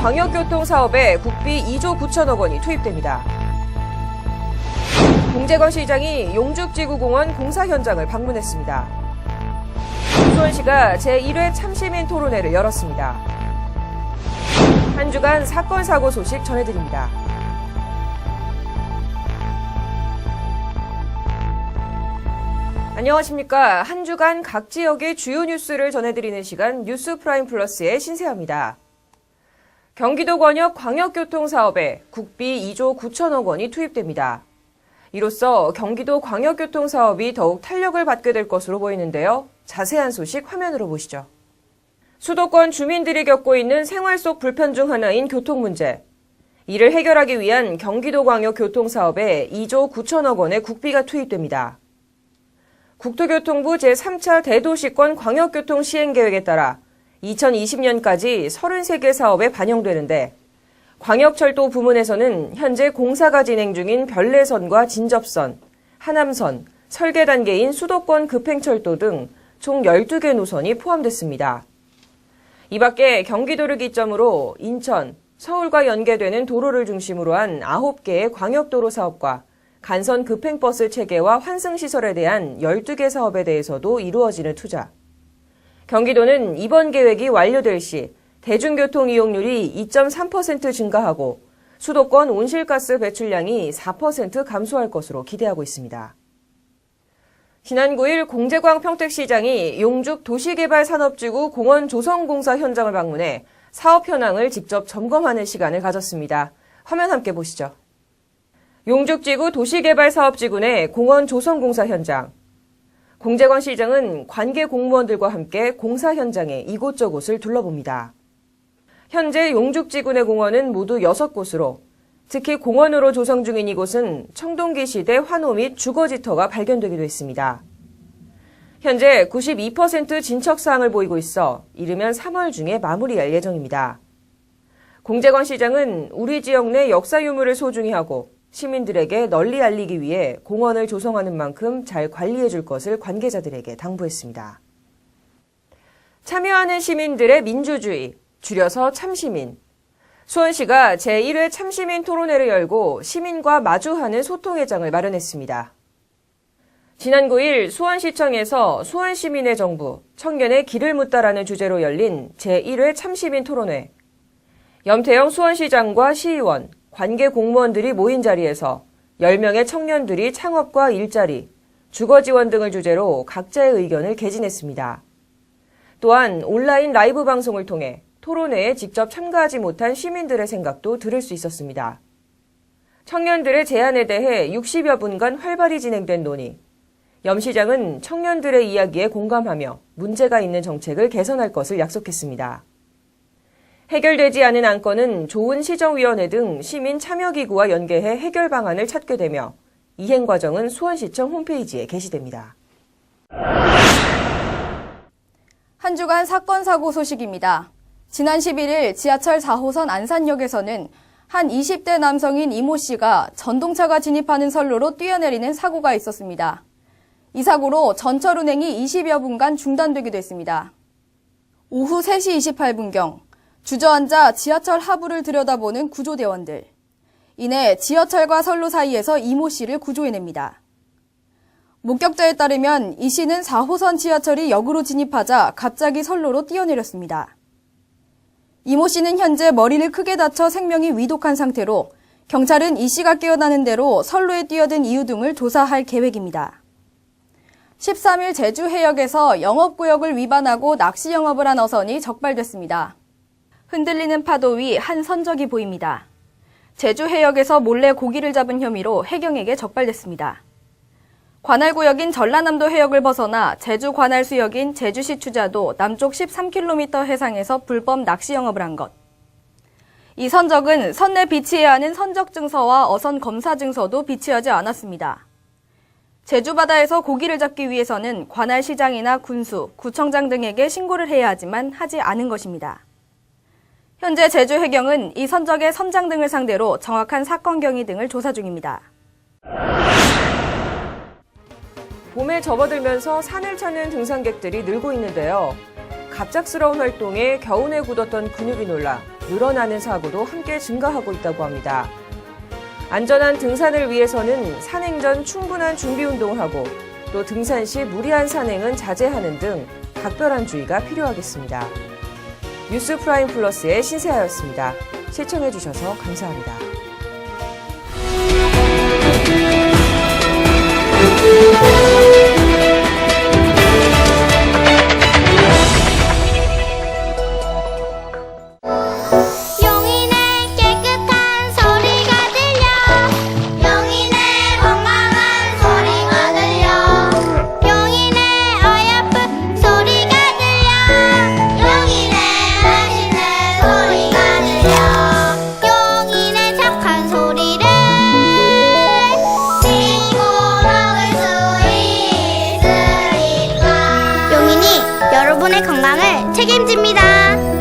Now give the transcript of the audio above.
광역교통 사업에 국비 2조 9천억 원이 투입됩니다. 공재건 시장이 용죽지구공원 공사 현장을 방문했습니다. 수원시가 제1회 참시민 토론회를 열었습니다. 한 주간 사건 사고 소식 전해드립니다. 안녕하십니까. 한 주간 각 지역의 주요 뉴스를 전해드리는 시간 뉴스 프라임 플러스의 신세아입니다. 경기도 권역 광역교통 사업에 국비 2조 9천억 원이 투입됩니다. 이로써 경기도 광역교통 사업이 더욱 탄력을 받게 될 것으로 보이는데요. 자세한 소식 화면으로 보시죠. 수도권 주민들이 겪고 있는 생활 속 불편 중 하나인 교통 문제. 이를 해결하기 위한 경기도 광역교통 사업에 2조 9천억 원의 국비가 투입됩니다. 국토교통부 제3차 대도시권 광역교통 시행계획에 따라 2020년까지 33개 사업에 반영되는데 광역철도 부문에서는 현재 공사가 진행 중인 별내선과 진접선, 하남선, 설계 단계인 수도권 급행철도 등 총 12개 노선이 포함됐습니다. 이 밖에 경기도를 기점으로 인천, 서울과 연계되는 도로를 중심으로 한 9개의 광역도로 사업과 간선 급행버스 체계와 환승시설에 대한 12개 사업에 대해서도 이루어지는 투자. 경기도는 이번 계획이 완료될 시 대중교통 이용률이 2.3% 증가하고 수도권 온실가스 배출량이 4% 감소할 것으로 기대하고 있습니다. 지난 9일 공재광 평택시장이 용죽 도시개발산업지구 공원 조성공사 현장을 방문해 사업 현황을 직접 점검하는 시간을 가졌습니다. 화면 함께 보시죠. 용죽지구 도시개발사업지구 내 공원 조성공사 현장. 공재광 시장은 관계 공무원들과 함께 공사 현장에 이곳저곳을 둘러봅니다. 현재 용죽지구 내 공원은 모두 6곳으로 특히 공원으로 조성 중인 이곳은 청동기 시대 환호 및 주거지터가 발견되기도 했습니다. 현재 92% 진척사항을 보이고 있어 이르면 3월 중에 마무리할 예정입니다. 공재광 시장은 우리 지역 내 역사 유물을 소중히 하고 시민들에게 널리 알리기 위해 공원을 조성하는 만큼 잘 관리해 줄 것을 관계자들에게 당부했습니다. 참여하는 시민들의 민주주의, 줄여서 참시민. 수원시가 제1회 참시민 토론회를 열고 시민과 마주하는 소통회장을 마련했습니다. 지난 9일 수원시청에서 수원시민의 정부, 청년의 길을 묻다라는 주제로 열린 제1회 참시민 토론회. 염태영 수원시장과 시의원, 관계 공무원들이 모인 자리에서 10명의 청년들이 창업과 일자리, 주거 지원 등을 주제로 각자의 의견을 개진했습니다. 또한 온라인 라이브 방송을 통해 토론회에 직접 참가하지 못한 시민들의 생각도 들을 수 있었습니다. 청년들의 제안에 대해 60여 분간 활발히 진행된 논의. 염 시장은 청년들의 이야기에 공감하며 문제가 있는 정책을 개선할 것을 약속했습니다. 해결되지 않은 안건은 좋은 시정위원회 등 시민 참여기구와 연계해 해결 방안을 찾게 되며 이행 과정은 수원시청 홈페이지에 게시됩니다. 한 주간 사건 사고 소식입니다. 지난 11일 지하철 4호선 안산역에서는 한 20대 남성인 이모 씨가 전동차가 진입하는 선로로 뛰어내리는 사고가 있었습니다. 이 사고로 전철 운행이 20여 분간 중단되기도 했습니다. 오후 3시 28분경 주저앉아 지하철 하부를 들여다보는 구조대원들. 이내 지하철과 선로 사이에서 이모 씨를 구조해냅니다. 목격자에 따르면 이 씨는 4호선 지하철이 역으로 진입하자 갑자기 선로로 뛰어내렸습니다. 이모 씨는 현재 머리를 크게 다쳐 생명이 위독한 상태로 경찰은 이 씨가 깨어나는 대로 선로에 뛰어든 이유 등을 조사할 계획입니다. 13일 제주 해역에서 영업구역을 위반하고 낚시 영업을 한 어선이 적발됐습니다. 흔들리는 파도 위 한 선적이 보입니다. 제주 해역에서 몰래 고기를 잡은 혐의로 해경에게 적발됐습니다. 관할구역인 전라남도 해역을 벗어나 제주 관할수역인 제주시 추자도 남쪽 13km 해상에서 불법 낚시 영업을 한 것. 이 선적은 선내 비치해야 하는 선적증서와 어선 검사증서도 비치하지 않았습니다. 제주 바다에서 고기를 잡기 위해서는 관할시장이나 군수, 구청장 등에게 신고를 해야 하지만 하지 않은 것입니다. 현재 제주 해경은 이 선적의 선장 등을 상대로 정확한 사건 경위 등을 조사 중입니다. 봄에 접어들면서 산을 찾는 등산객들이 늘고 있는데요. 갑작스러운 활동에 겨우내 굳었던 근육이 놀라 늘어나는 사고도 함께 증가하고 있다고 합니다. 안전한 등산을 위해서는 산행 전 충분한 준비 운동을 하고 또 등산 시 무리한 산행은 자제하는 등 각별한 주의가 필요하겠습니다. 뉴스 프라임 플러스의 신세아였습니다. 시청해주셔서 감사합니다. 용인의 깨끗한 소리가 들려 용인의 건강한 소리가 들려 용인의 어여쁜 소리가 들려 용인의 맛있는 소리가 들려 용인의 착한 소리를 믿고 먹을 수 있으니까 용인이 여러분의 건강을 책임집니다.